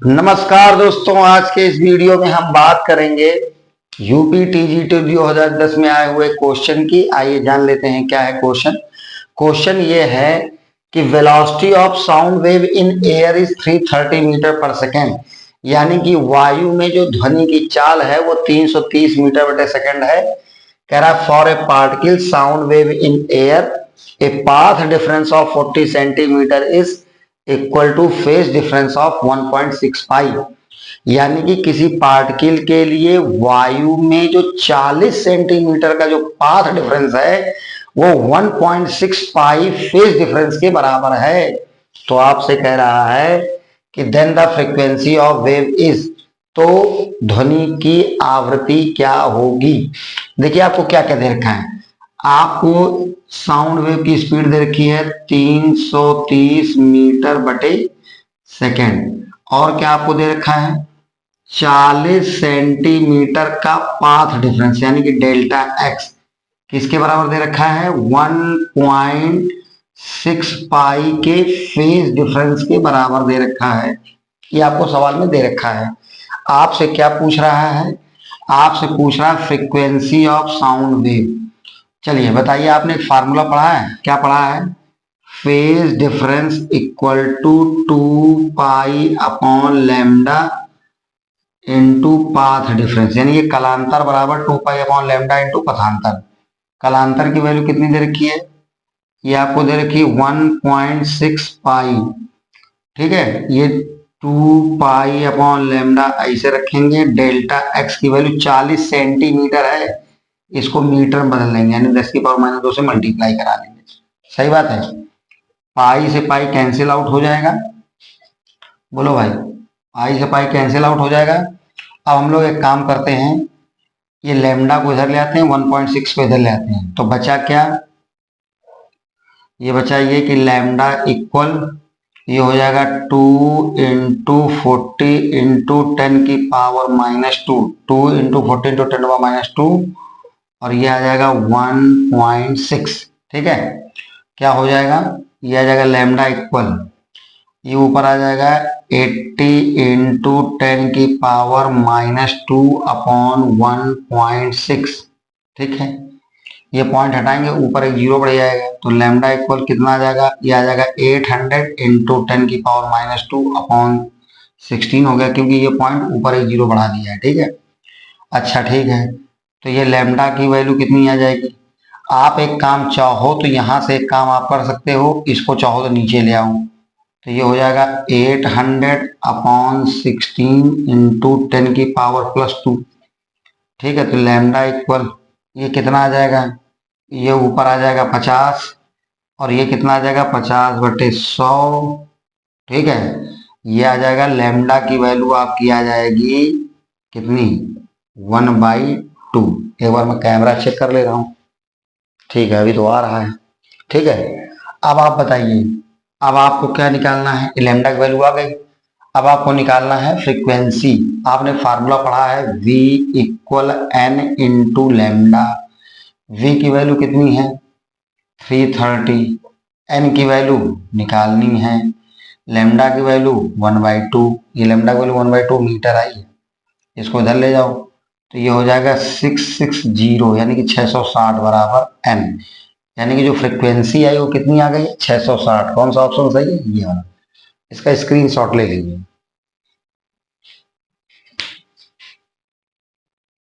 नमस्कार दोस्तों, आज के इस वीडियो में हम बात करेंगे यूपी टीजीटी 2010 में आए हुए क्वेश्चन की। आइए जान लेते हैं क्या है क्वेश्चन। क्वेश्चन ये है कि velocity of sound wave in air is 330 metre per second, यानी कि वायु में जो ध्वनि की चाल है वो 330 मीटर बटे सेकेंड है। कह रहा है for a particle sound wave in air a path difference of 40 centimetre is equal two phase difference of 1.65, यानी कि किसी पार्टिकल के लिए वायु में जो 40 सेंटीमीटर का जो पाथ डिफरेंस है वो 1.65 फेज डिफरेंस के बराबर है। तो आपसे कह रहा है कि then the frequency of wave is, तो ध्वनि की आवृत्ति क्या होगी। देखिए आपको क्या क्या दे रखा है। आपको साउंड वेव की स्पीड दे रखी है 330 मीटर बटे सेकेंड, और क्या आपको दे रखा है 40 सेंटीमीटर का पाथ डिफरेंस, यानी कि डेल्टा एक्स किसके बराबर दे रखा है 1.6 पाई के फेज डिफरेंस के बराबर दे रखा है। ये आपको सवाल में दे रखा है। आपसे क्या पूछ रहा है, आपसे पूछ रहा है फ्रीक्वेंसी ऑफ साउंड वेव। चलिए बताइए, आपने एक फार्मूला पढ़ा है, क्या पढ़ा है, phase difference equal to 2 pi upon lambda into path difference, यानी ये कलांतर बराबर 2 पाई अपॉन लैम्डा इंटू पथांतर। कलांतर की वैल्यू कितनी दे रखी है, ये आपको दे रखी है 1.6 पाई। ठीक है, ये 2 पाई अपॉन लैम्डा ऐसे रखेंगे। डेल्टा एक्स की वैल्यू 40 सेंटीमीटर है, इसको मीटर में बदल लेंगे, यानी 10 की पावर माइनस 2 से मल्टीप्लाई करा लेंगे। सही बात है। पाई से पाई कैंसिल आउट हो जाएगा, बोलो भाई, पाई से पाई कैंसिल आउट हो जाएगा। अब हम लोग एक काम करते हैं, ये लैम्डा को इधर ले आते हैं, 1.6 को इधर ले आते हैं, तो बचा क्या, ये बचा ये कि लैम्डा इक्वल ये हो जाएगा 2 इंटू 40 इंटू 10 की power minus 2, 2 into 40 into 10 power minus 2, और ये आ जाएगा 1.6। ठीक है, क्या हो जाएगा, ये आ जाएगा लैम्डा इक्वल, ये ऊपर आ जाएगा 80 इंटू 10 की पावर माइनस 2 अपॉन 1.6। ठीक है, ये पॉइंट हटाएंगे, ऊपर एक जीरो बढ़ जाएगा, तो लैम्डा इक्वल कितना आ जाएगा, ये आ जाएगा 800 इंटू 10 की पावर माइनस 2 अपॉन 16 हो गया, क्योंकि ये पॉइंट ऊपर एक जीरो बढ़ा दिया है। ठीक है, अच्छा ठीक है, तो ये लैम्डा की वैल्यू कितनी आ जाएगी। आप एक काम चाहो तो यहां से एक काम आप कर सकते हो, इसको चाहो तो नीचे ले आओ, तो ये हो जाएगा 800 अपॉन 16 इंटू 10 की पावर प्लस 2। ठीक है, तो लैम्डा इक्वल ये कितना आ जाएगा, ये ऊपर आ जाएगा 50, और ये कितना आ जाएगा 50 बटे 100। ठीक है, ये आ जाएगा लैम्डा की वैल्यू आपकी आ जाएगी कितनी, 1/2। एक बार मैं कैमरा चेक कर ले रहा हूं। ठीक है, अभी तो आ रहा है। ठीक है, अब आप बताइए, अब आपको क्या निकालना है, लैम्डा की वैल्यू आ गई। अब आपको निकालना है फ्रीक्वेंसी। आपने फार्मूला पढ़ा है V equal n into lambda. V की वैल्यू कितनी है 330, n की वैल्यू निकालनी है, लैम्डा की वैल्यू 1/2, ये लैम्डा की वैल्यू 1/2 मीटर आई है, इसको इधर ले जाओ, तो ये हो जाएगा 660, यानी कि 660 बराबर n, यानी कि जो फ्रीक्वेंसी आई वो कितनी आ गई है 660। कौन सा ऑप्शन सही है, ये वाला। इसका स्क्रीनशॉट ले लीजिए।